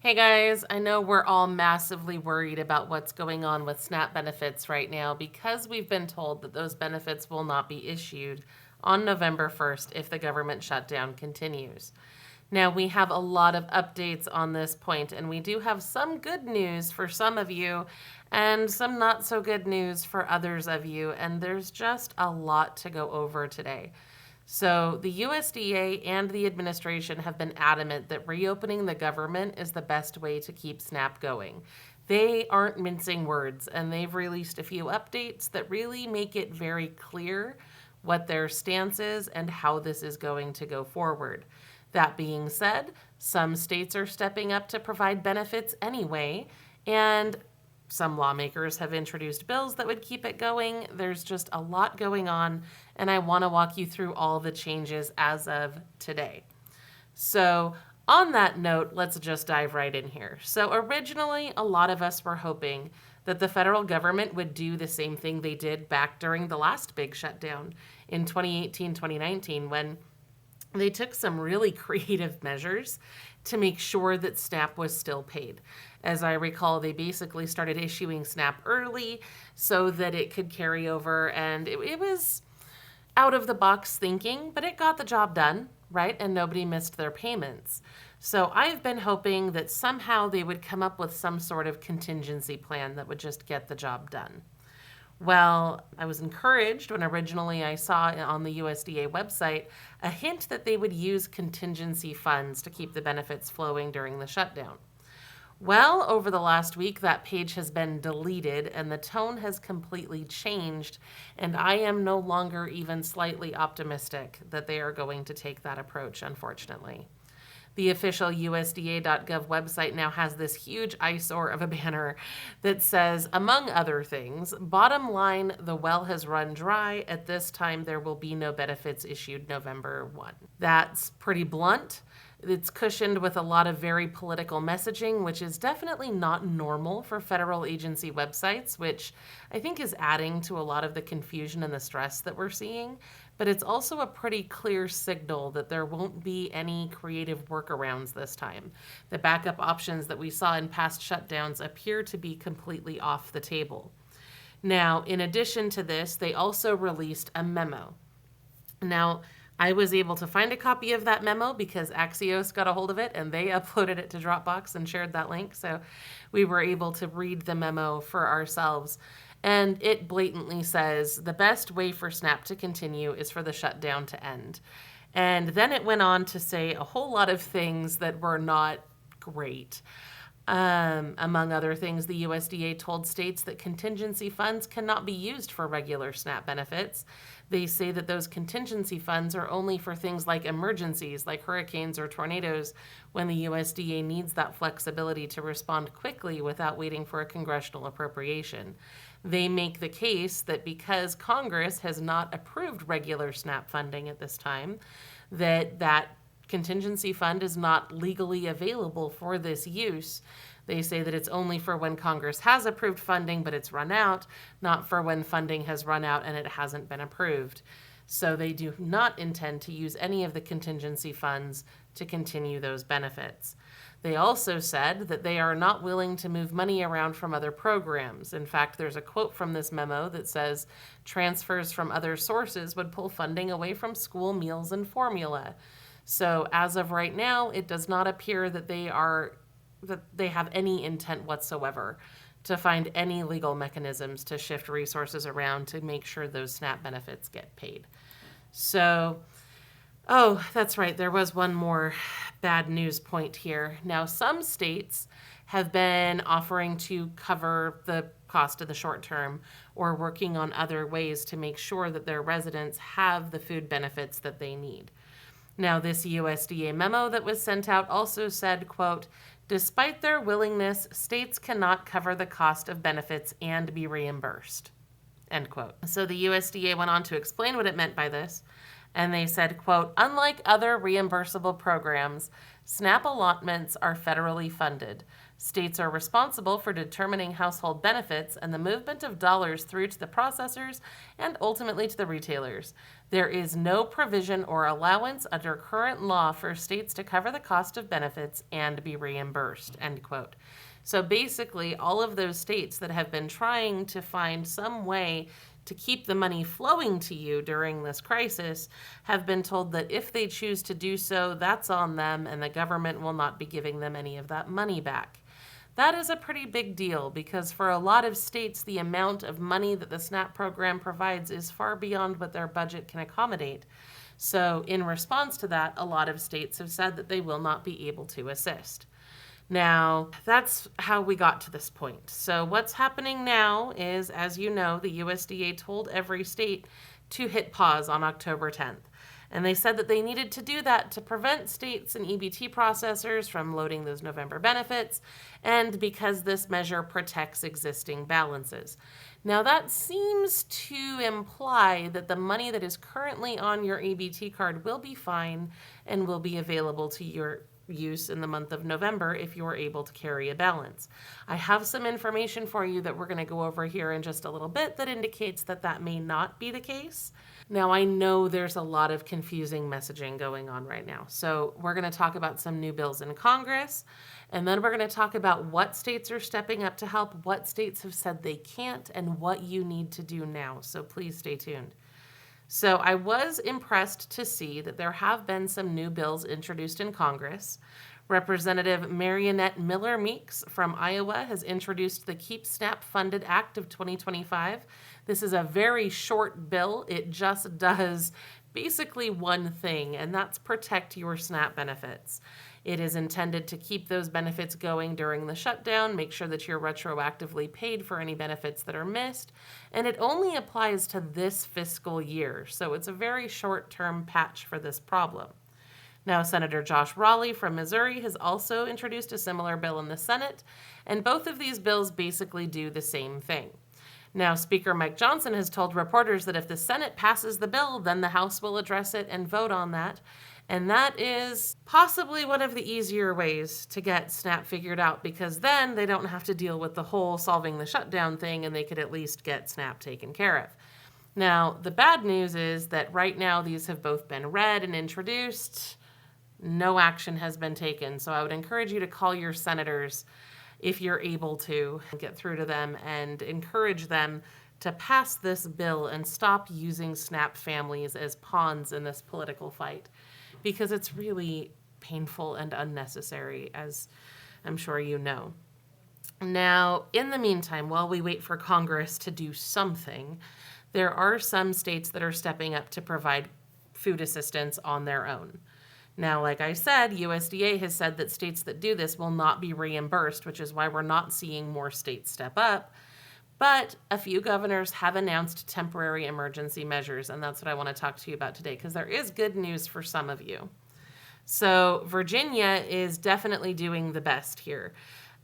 Hey guys, I know we're all massively worried about what's going on with SNAP benefits right now because we've been told that those benefits will not be issued on November 1st if the government shutdown continues. Now, we have a lot of updates on this point, and we do have some good news for some of you and some not so good news for others of you, and there's just a lot to go over today. So, the USDA and the administration have been adamant that reopening the government is the best way to keep SNAP going. They aren't mincing words, and they've released a few updates that really make it very clear what their stance is and how this is going to go forward. That being said, some states are stepping up to provide benefits anyway, and some lawmakers have introduced bills that would keep it going. There's just a lot going on, and I want to walk you through all the changes as of today. So, on that note, let's just dive right in here. So, originally, a lot of us were hoping that the federal government would do the same thing they did back during the last big shutdown in 2018, 2019, when they took some really creative measures to make sure that SNAP was still paid. As I recall, they basically started issuing SNAP early so that it could carry over, and it was out of the box thinking, but it got the job done, right? And nobody missed their payments. So I've been hoping that somehow they would come up with some sort of contingency plan that would just get the job done. Well, I was encouraged when originally I saw on the USDA website a hint that they would use contingency funds to keep the benefits flowing during the shutdown. Well, over the last week, that page has been deleted and the tone has completely changed, and I am no longer even slightly optimistic that they are going to take that approach, unfortunately. The official USDA.gov website now has this huge eyesore of a banner that says, among other things, bottom line, the well has run dry. At this time, there will be no benefits issued November 1. That's pretty blunt. It's cushioned with a lot of very political messaging, which is definitely not normal for federal agency websites, which I think is adding to a lot of the confusion and the stress that we're seeing. But it's also a pretty clear signal that there won't be any creative workarounds this time. The backup options that we saw in past shutdowns appear to be completely off the table. Now, in addition to this, they also released a memo. Now, I was able to find a copy of that memo because Axios got a hold of it and they uploaded it to Dropbox and shared that link. So we were able to read the memo for ourselves. And it blatantly says the best way for SNAP to continue is for the shutdown to end. And then it went on to say a whole lot of things that were not great. Among other things, the USDA told states that contingency funds cannot be used for regular SNAP benefits. They say that those contingency funds are only for things like emergencies, like hurricanes or tornadoes, when the USDA needs that flexibility to respond quickly without waiting for a congressional appropriation. They make the case that because Congress has not approved regular SNAP funding at this time, that contingency fund is not legally available for this use. They say that it's only for when Congress has approved funding, but it's run out, not for when funding has run out and it hasn't been approved. So they do not intend to use any of the contingency funds to continue those benefits. They also said that they are not willing to move money around from other programs. In fact, there's a quote from this memo that says, transfers from other sources would pull funding away from school meals and formula. So as of right now, it does not appear that they have any intent whatsoever to find any legal mechanisms to shift resources around to make sure those SNAP benefits get paid. So, oh, that's right, there was one more bad news point here. Now, some states have been offering to cover the cost of the short term or working on other ways to make sure that their residents have the food benefits that they need. Now, this USDA memo that was sent out also said, quote, despite their willingness, states cannot cover the cost of benefits and be reimbursed, end quote. So the USDA went on to explain what it meant by this. And they said, quote, unlike other reimbursable programs, SNAP allotments are federally funded. States are responsible for determining household benefits and the movement of dollars through to the processors and ultimately to the retailers. There is no provision or allowance under current law for states to cover the cost of benefits and be reimbursed, end quote. So basically, all of those states that have been trying to find some way to keep the money flowing to you during this crisis have been told that if they choose to do so, that's on them and the government will not be giving them any of that money back. That is a pretty big deal because for a lot of states, the amount of money that the SNAP program provides is far beyond what their budget can accommodate. So in response to that, a lot of states have said that they will not be able to assist. Now, that's how we got to this point. So what's happening now is, as you know, the USDA told every state to hit pause on October 10th. And they said that they needed to do that to prevent states and EBT processors from loading those November benefits, and because this measure protects existing balances. Now, that seems to imply that the money that is currently on your EBT card will be fine and will be available to your use in the month of November if you're able to carry a balance. I have some information for you that we're going to go over here in just a little bit that indicates that that may not be the case. Now, I know there's a lot of confusing messaging going on right now. So we're going to talk about some new bills in Congress, and then we're going to talk about what states are stepping up to help, what states have said they can't, and what you need to do now. So please stay tuned. So I was impressed to see that there have been some new bills introduced in Congress. Representative Marionette Miller Meeks from Iowa has introduced the Keep SNAP Funded Act of 2025. This is a very short bill. It just does basically one thing, and that's protect your SNAP benefits. It is intended to keep those benefits going during the shutdown, make sure that you're retroactively paid for any benefits that are missed, and it only applies to this fiscal year, so it's a very short-term patch for this problem. Now, Senator Josh Raleigh from Missouri has also introduced a similar bill in the Senate, and both of these bills basically do the same thing. Now, Speaker Mike Johnson has told reporters that if the Senate passes the bill, then the House will address it and vote on that. And that is possibly one of the easier ways to get SNAP figured out, because then they don't have to deal with the whole solving the shutdown thing and they could at least get SNAP taken care of. Now, the bad news is that right now these have both been read and introduced. No action has been taken. So I would encourage you to call your senators if you're able to get through to them and encourage them to pass this bill and stop using SNAP families as pawns in this political fight, because it's really painful and unnecessary, as I'm sure you know. Now, in the meantime, while we wait for Congress to do something, there are some states that are stepping up to provide food assistance on their own. Now, like I said, USDA has said that states that do this will not be reimbursed, which is why we're not seeing more states step up. But a few governors have announced temporary emergency measures, and that's what I want to talk to you about today, because there is good news for some of you. So Virginia is definitely doing the best here.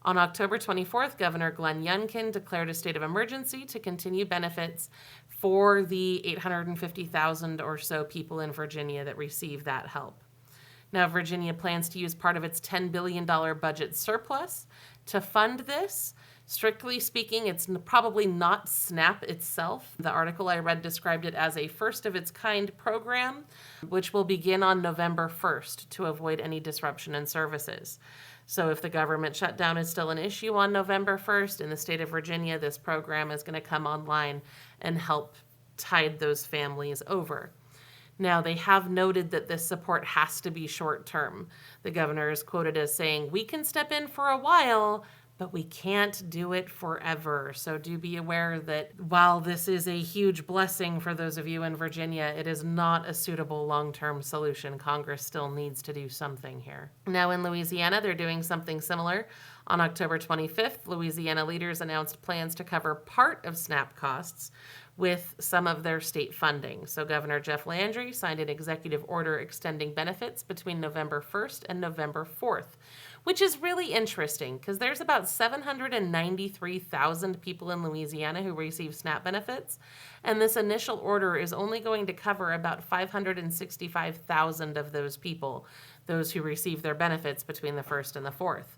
On October 24th, Governor Glenn Youngkin declared a state of emergency to continue benefits for the 850,000 or so people in Virginia that receive that help. Now, Virginia plans to use part of its $10 billion budget surplus to fund this. Strictly speaking, it's probably not SNAP itself. The article I read described it as a first-of-its-kind program, which will begin on November 1st to avoid any disruption in services. So if the government shutdown is still an issue on November 1st in the state of Virginia, this program is going to come online and help tide those families over. Now, they have noted that this support has to be short-term. The governor is quoted as saying, "We can step in for a while, but we can't do it forever." So do be aware that while this is a huge blessing for those of you in Virginia, it is not a suitable long-term solution. Congress still needs to do something here. Now in Louisiana, they're doing something similar. On October 25th, Louisiana leaders announced plans to cover part of SNAP costs with some of their state funding. So Governor Jeff Landry signed an executive order extending benefits between November 1st and November 4th, which is really interesting because there's about 793,000 people in Louisiana who receive SNAP benefits, and this initial order is only going to cover about 565,000 of those people, those who receive their benefits between the 1st and the 4th.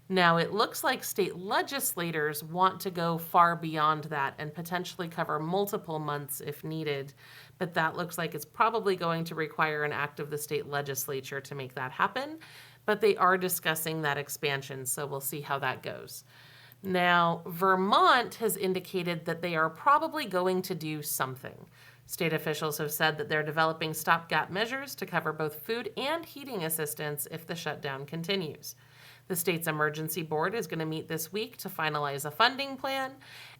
Now, it looks like state legislators want to go far beyond that and potentially cover multiple months if needed, but that looks like it's probably going to require an act of the state legislature to make that happen, but they are discussing that expansion, so we'll see how that goes. Now, Vermont has indicated that they are probably going to do something. State officials have said that they're developing stopgap measures to cover both food and heating assistance if the shutdown continues. The state's emergency board is going to meet this week to finalize a funding plan,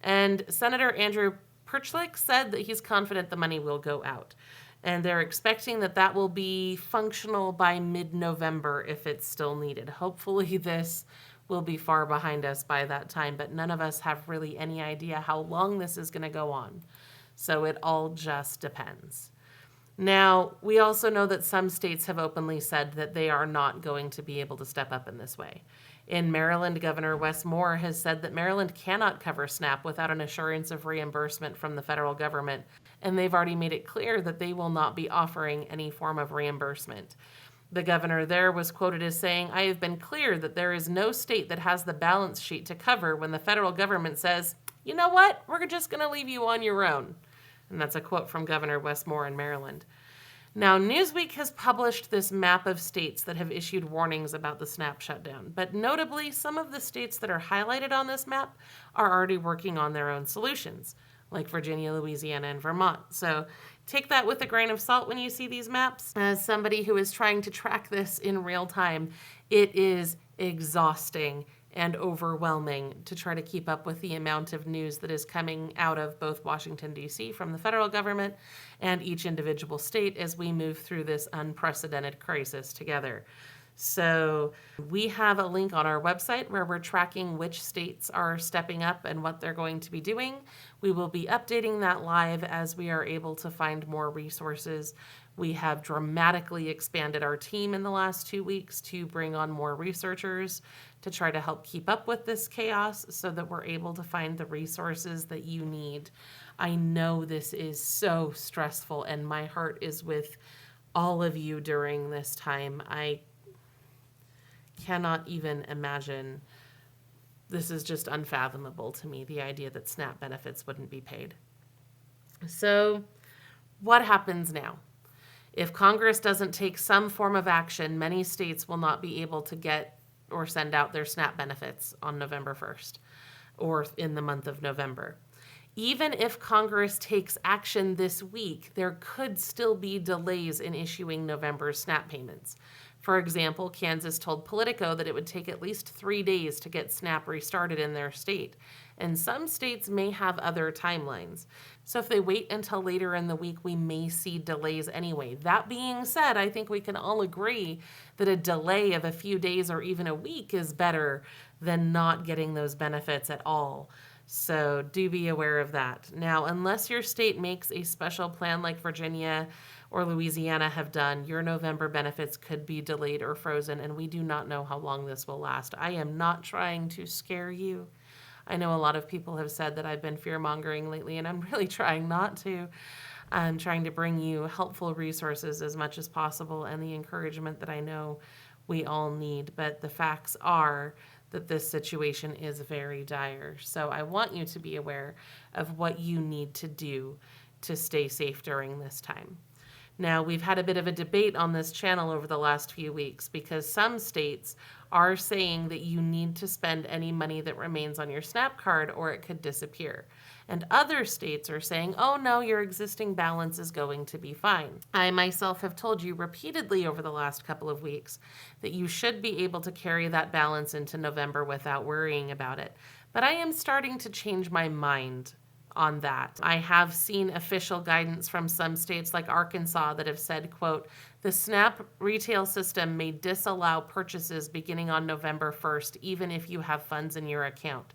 and Senator Andrew Perchlik said that he's confident the money will go out. And they're expecting that that will be functional by mid-November if it's still needed. Hopefully this will be far behind us by that time, but none of us have really any idea how long this is going to go on. So it all just depends. Now, we also know that some states have openly said that they are not going to be able to step up in this way. In Maryland, Governor Wes Moore has said that Maryland cannot cover SNAP without an assurance of reimbursement from the federal government, and they've already made it clear that they will not be offering any form of reimbursement. The governor there was quoted as saying, "I have been clear that there is no state that has the balance sheet to cover when the federal government says, you know what, we're just going to leave you on your own." And that's a quote from Governor Wes Moore in Maryland. Now, Newsweek has published this map of states that have issued warnings about the SNAP shutdown, but notably, some of the states that are highlighted on this map are already working on their own solutions, like Virginia, Louisiana, and Vermont. So take that with a grain of salt when you see these maps. As somebody who is trying to track this in real time, it is exhausting and overwhelming to try to keep up with the amount of news that is coming out of both Washington, D.C. from the federal government and each individual state as we move through this unprecedented crisis together. So we have a link on our website where we're tracking which states are stepping up and what they're going to be doing. We will be updating that live as we are able to find more resources. We have dramatically expanded our team in the last 2 weeks to bring on more researchers to try to help keep up with this chaos so that we're able to find the resources that you need. I know this is so stressful, and my heart is with all of you during this time. I cannot even imagine. This is just unfathomable to me, the idea that SNAP benefits wouldn't be paid. So what happens now? If Congress doesn't take some form of action, many states will not be able to get or send out their SNAP benefits on November 1st or in the month of November. Even if Congress takes action this week, there could still be delays in issuing November's SNAP payments. For example, Kansas told Politico that it would take at least 3 days to get SNAP restarted in their state, and some states may have other timelines. So if they wait until later in the week, we may see delays anyway. That being said, I think we can all agree that a delay of a few days or even a week is better than not getting those benefits at all. So do be aware of that. Now, unless your state makes a special plan like Virginia or Louisiana have done, your November benefits could be delayed or frozen, and we do not know how long this will last. I am not trying to scare you. I know a lot of people have said that I've been fear-mongering lately, and I'm really trying not to. I'm trying to bring you helpful resources as much as possible and the encouragement that I know we all need. But the facts are that this situation is very dire. So I want you to be aware of what you need to do to stay safe during this time. Now, we've had a bit of a debate on this channel over the last few weeks because some states are saying that you need to spend any money that remains on your SNAP card or it could disappear. And other states are saying, oh no, your existing balance is going to be fine. I myself have told you repeatedly over the last couple of weeks that you should be able to carry that balance into November without worrying about it. But I am starting to change my mind on that. I have seen official guidance from some states like Arkansas that have said, quote, the SNAP retail system may disallow purchases beginning on November 1st, even if you have funds in your account.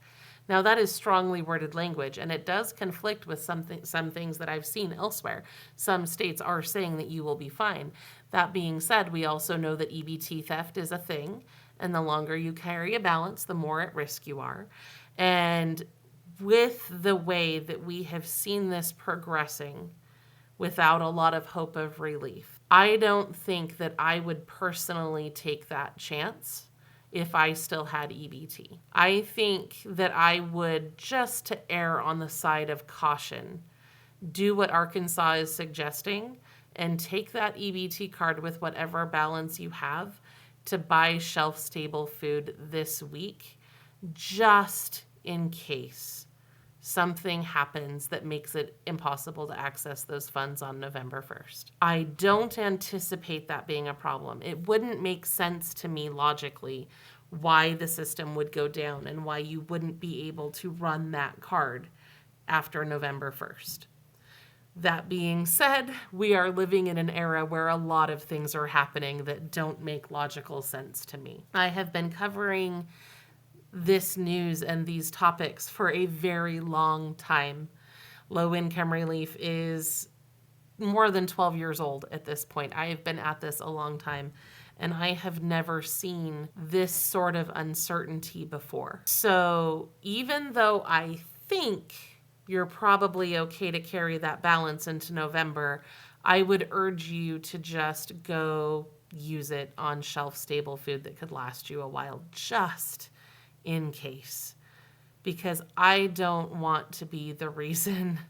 Now that is strongly worded language, and it does conflict with some things that I've seen elsewhere. Some states are saying that you will be fine. That being said, we also know that EBT theft is a thing, And the longer you carry a balance, the more at risk you are. And with the way that we have seen this progressing without a lot of hope of relief, I don't think that I would personally take that chance if I still had EBT. I think that I would, just to err on the side of caution, do what Arkansas is suggesting and take that EBT card with whatever balance you have to buy shelf-stable food this week, just in case something happens that makes it impossible to access those funds on November 1st. I don't anticipate that being a problem. It wouldn't make sense to me logically why the system would go down and why you wouldn't be able to run that card after November 1st. That being said, we are living in an era where a lot of things are happening that don't make logical sense to me. I have been covering this news and these topics for a very long time. Low income relief is more than 12 years old at this point. I have been at this a long time, and I have never seen this sort of uncertainty before. So even though I think you're probably okay to carry that balance into November, I would urge you to just go use it on shelf-stable food that could last you a while, just in case. Because I don't want to be the reason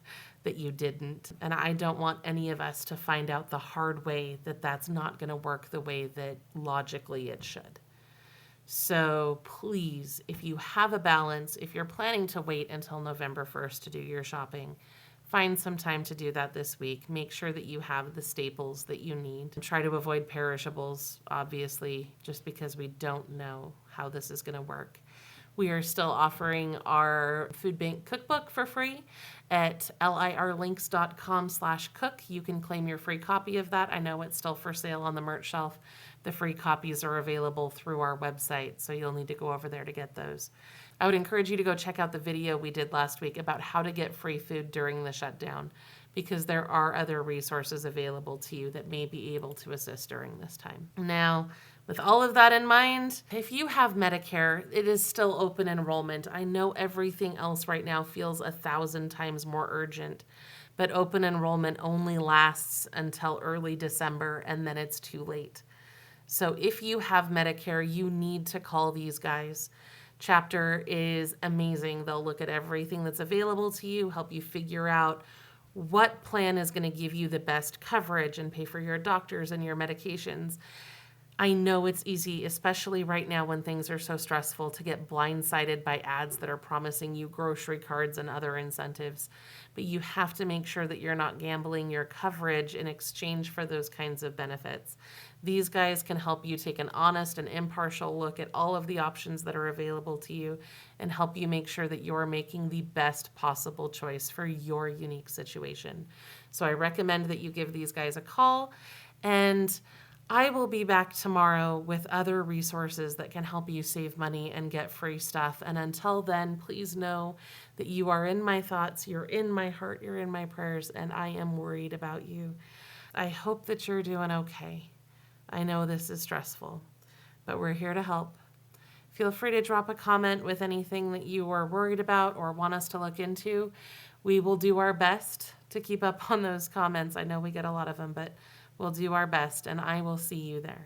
that you didn't. And I don't want any of us to find out the hard way that that's not going to work the way that logically it should. So please, if you have a balance, if you're planning to wait until November 1st to do your shopping, find some time to do that this week. Make sure that you have the staples that you need. Try to avoid perishables, obviously, just because we don't know how this is going to work. We are still offering our food bank cookbook for free at lirlinks.com/cook. You can claim your free copy of that. I know it's still for sale on the merch shelf. The free copies are available through our website, so you'll need to go over there to get those. I would encourage you to go check out the video we did last week about how to get free food during the shutdown, because there are other resources available to you that may be able to assist during this time. Now, with all of that in mind, if you have Medicare, it is still open enrollment. I know everything else right now feels 1,000 times more urgent, but open enrollment only lasts until early December, and then it's too late. So if you have Medicare, you need to call these guys. Chapter is amazing. They'll look at everything that's available to you, help you figure out what plan is going to give you the best coverage and pay for your doctors and your medications. I know it's easy, especially right now when things are so stressful, to get blindsided by ads that are promising you grocery cards and other incentives. But you have to make sure that you're not gambling your coverage in exchange for those kinds of benefits. These guys can help you take an honest and impartial look at all of the options that are available to you and help you make sure that you're making the best possible choice for your unique situation. So I recommend that you give these guys a call, and I will be back tomorrow with other resources that can help you save money and get free stuff. And until then, please know that you are in my thoughts, you're in my heart, you're in my prayers, and I am worried about you. I hope that you're doing okay. I know this is stressful, but we're here to help. Feel free to drop a comment with anything that you are worried about or want us to look into. We will do our best to keep up on those comments. I know we get a lot of them, but we'll do our best, and I will see you there.